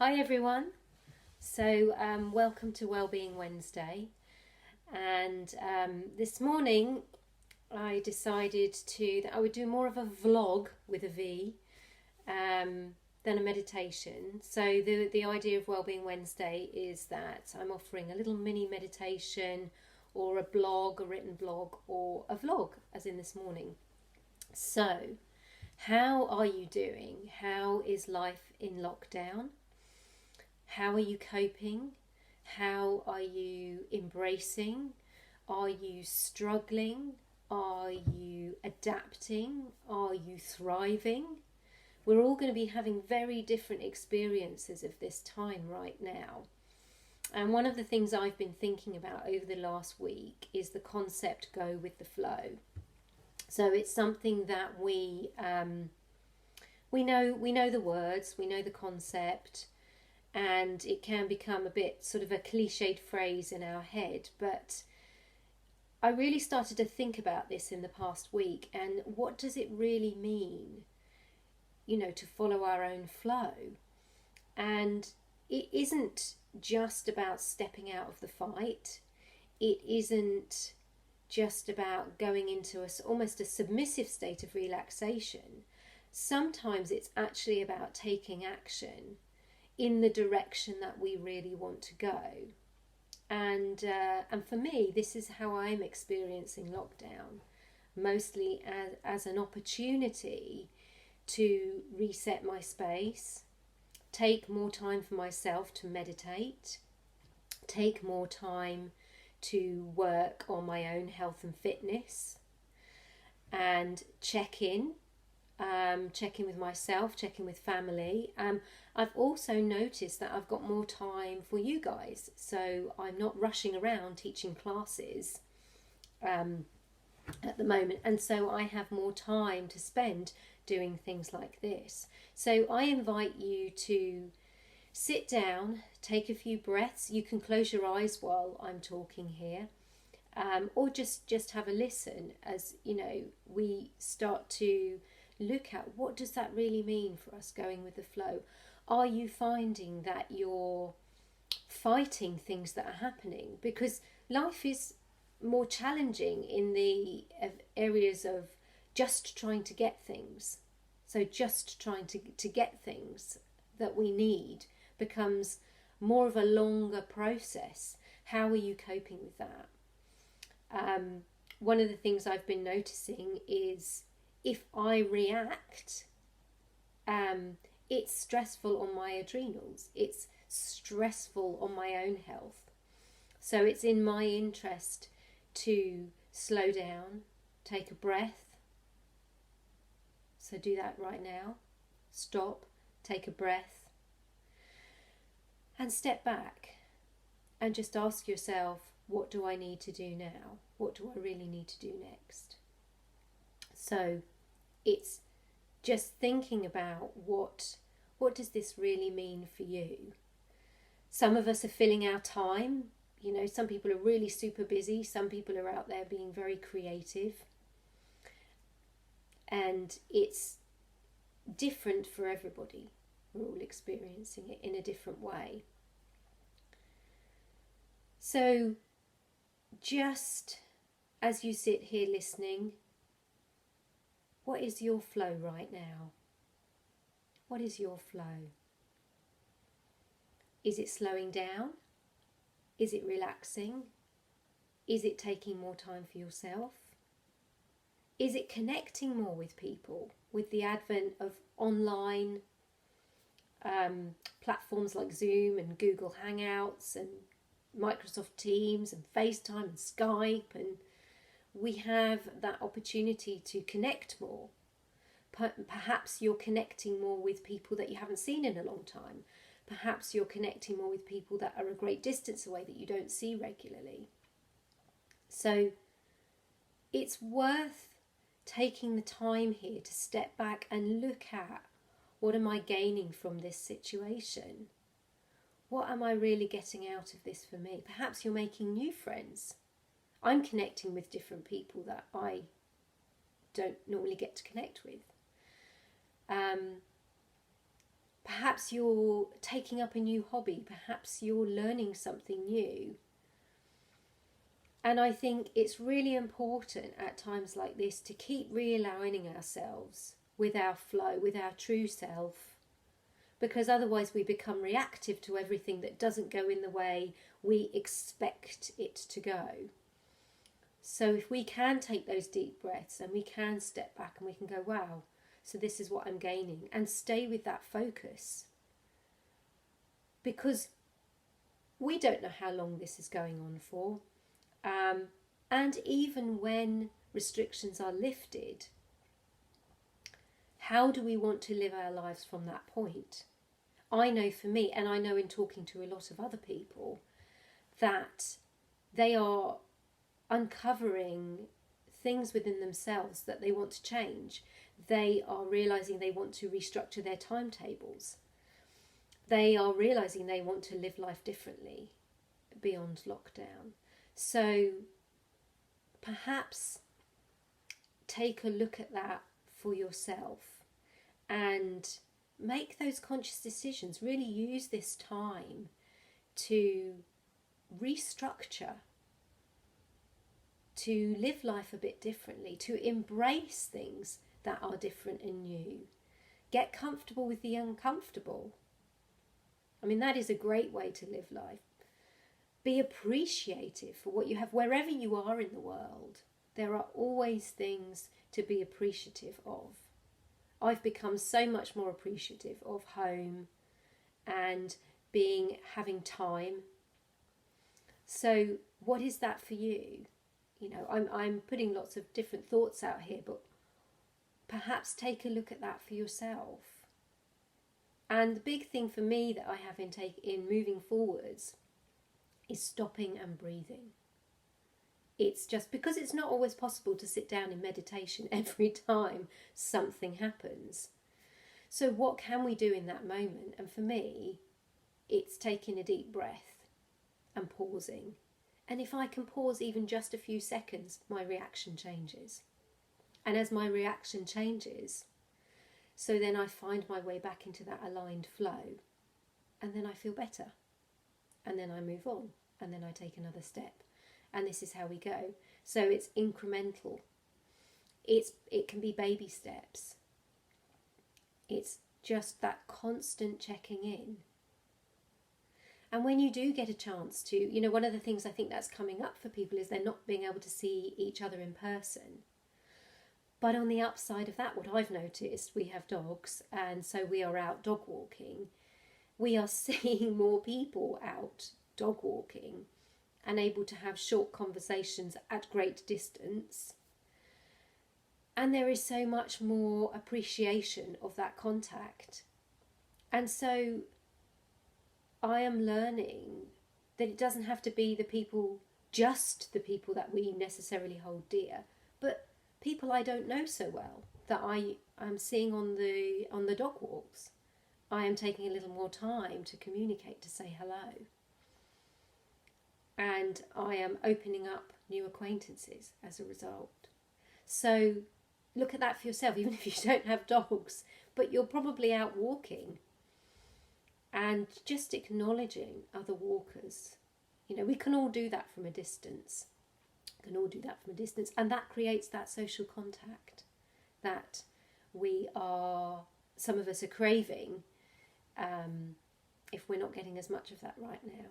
Hi everyone. Welcome to Wellbeing Wednesday. And this morning I decided that I would do more of a vlog with a V than a meditation. So the idea of Wellbeing Wednesday is that I'm offering a little mini meditation or a blog, a written blog, or a vlog, as in this morning. So, how are you doing? How is life in lockdown? How are you coping? How are you embracing? Are you struggling? Are you adapting? Are you thriving? We're all going to be having very different experiences of this time right now. And one of the things I've been thinking about over the last week is the concept go with the flow. So it's something that we know the words, we know the concept, and it can become a bit sort of a cliched phrase in our head. But I really started to think about this in the past week, and what does it really mean, to follow our own flow? And it isn't just about stepping out of the fight. It isn't just about going into almost a submissive state of relaxation. Sometimes it's actually about taking action in the direction that we really want to go. And for me, this is how I'm experiencing lockdown, mostly as an opportunity to reset my space, take more time for myself to meditate, take more time to work on my own health and fitness, and check in with myself, check in with family. I've also noticed that I've got more time for you guys, so I'm not rushing around teaching classes at the moment, and so I have more time to spend doing things like this. So I invite you to sit down, take a few breaths. You can close your eyes while I'm talking here, or just have a listen as we start to look at what does that really mean for us going with the flow. Are you finding that you're fighting things that are happening? Because life is more challenging in the areas of just trying to get things. So just trying to get things that we need becomes more of a longer process. How are you coping with that? One of the things I've been noticing is if I react, it's stressful on my adrenals. It's stressful on my own health. So it's in my interest to slow down, take a breath. So do that right now. Stop, take a breath, and step back and just ask yourself, what do I need to do now? What do I really need to do next? So it's just thinking about what does this really mean for you? Some of us are filling our time. Some people are really super busy. Some people are out there being very creative. And it's different for everybody. We're all experiencing it in a different way. So just as you sit here listening, what is your flow right now? What is your flow? Is it slowing down? Is it relaxing? Is it taking more time for yourself? Is it connecting more with people with the advent of online platforms like Zoom and Google Hangouts and Microsoft Teams and FaceTime and Skype, and we have that opportunity to connect more. Perhaps you're connecting more with people that you haven't seen in a long time. Perhaps you're connecting more with people that are a great distance away that you don't see regularly. So it's worth taking the time here to step back and look at, what am I gaining from this situation? What am I really getting out of this for me? Perhaps you're making new friends. I'm connecting with different people that I don't normally get to connect with. Perhaps you're taking up a new hobby. Perhaps you're learning something new. And I think it's really important at times like this to keep realigning ourselves with our flow, with our true self, because otherwise we become reactive to everything that doesn't go in the way we expect it to go. So if we can take those deep breaths and we can step back and we can go, wow, so this is what I'm gaining, and stay with that focus. Because we don't know how long this is going on for. And even when restrictions are lifted, how do we want to live our lives from that point? I know for me, and I know in talking to a lot of other people, that they are uncovering things within themselves that they want to change. They are realising they want to restructure their timetables. They are realising they want to live life differently beyond lockdown. So perhaps take a look at that for yourself and make those conscious decisions. Really use this time to restructure, to live life a bit differently, to embrace things that are different and new. Get comfortable with the uncomfortable. I mean, that is a great way to live life. Be appreciative for what you have wherever you are in the world. There are always things to be appreciative of. I've become so much more appreciative of home and having time. So what is that for you? You know, I'm putting lots of different thoughts out here, but perhaps take a look at that for yourself. And the big thing for me that I have in moving forwards is stopping and breathing. It's just because it's not always possible to sit down in meditation every time something happens. So what can we do in that moment? And for me, it's taking a deep breath and pausing. And if I can pause even just a few seconds, my reaction changes. And as my reaction changes, so then I find my way back into that aligned flow. And then I feel better. And then I move on. And then I take another step. And this is how we go. So it's incremental. It can be baby steps. It's just that constant checking in. And when you do get a chance to, you know, one of the things I think that's coming up for people is they're not being able to see each other in person. But on the upside of that, what I've noticed, we have dogs, and so we are out dog walking. We are seeing more people out dog walking and able to have short conversations at great distance. And there is so much more appreciation of that contact. And so I am learning that it doesn't have to be just the people that we necessarily hold dear, but people I don't know so well that I am seeing on the dog walks. I am taking a little more time to communicate, to say hello. And I am opening up new acquaintances as a result. So look at that for yourself, even if you don't have dogs, but you're probably out walking. And just acknowledging other walkers. You know, we can all do that from a distance. And that creates that social contact that some of us are craving if we're not getting as much of that right now.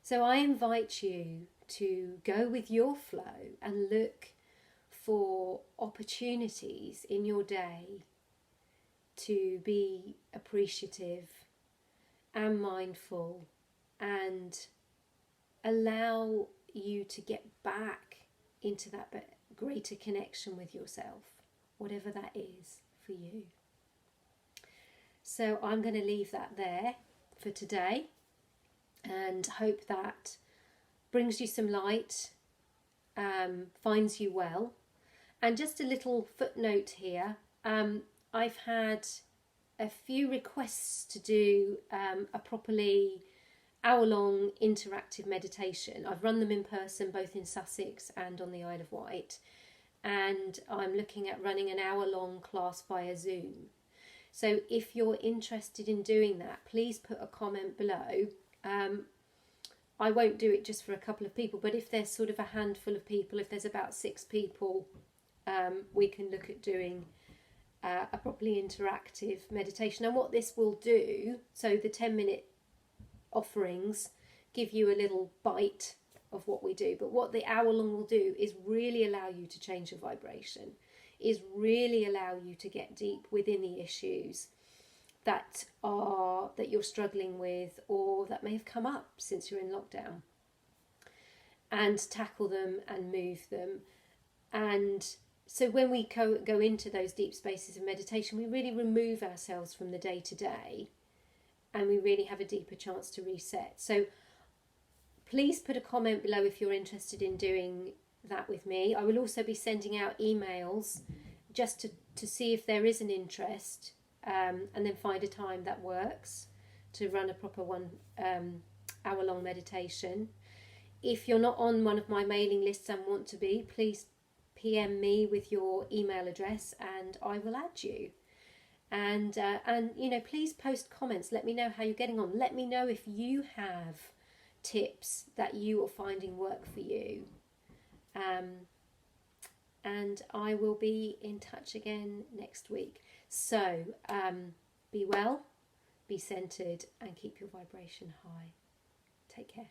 So I invite you to go with your flow and look for opportunities in your day to be appreciative and mindful and allow you to get back into that greater connection with yourself, whatever that is for you. So I'm going to leave that there for today and hope that brings you some light, finds you well. And just a little footnote here, I've had a few requests to do a properly hour-long interactive meditation. I've run them in person, both in Sussex and on the Isle of Wight, and I'm looking at running an hour-long class via Zoom. So if you're interested in doing that, please put a comment below. I won't do it just for a couple of people, but if there's sort of a handful of people, if there's about 6 people, we can look at doing a properly interactive meditation. And what this will do, so the 10-minute offerings give you a little bite of what we do, but what the hour long will do is really allow you to change your vibration, is really allow you to get deep within the issues that you're struggling with, or that may have come up since you're in lockdown, and tackle them and move them. And so when we go into those deep spaces of meditation, we really remove ourselves from the day to day, and we really have a deeper chance to reset. So please put a comment below if you're interested in doing that with me. I will also be sending out emails just to see if there is an interest, and then find a time that works to run a proper hour-long meditation. If you're not on one of my mailing lists and want to be, please PM me with your email address and I will add you. And please post comments. Let me know how you're getting on. Let me know if you have tips that you are finding work for you. And I will be in touch again next week. So be well, be centered, and keep your vibration high. Take care.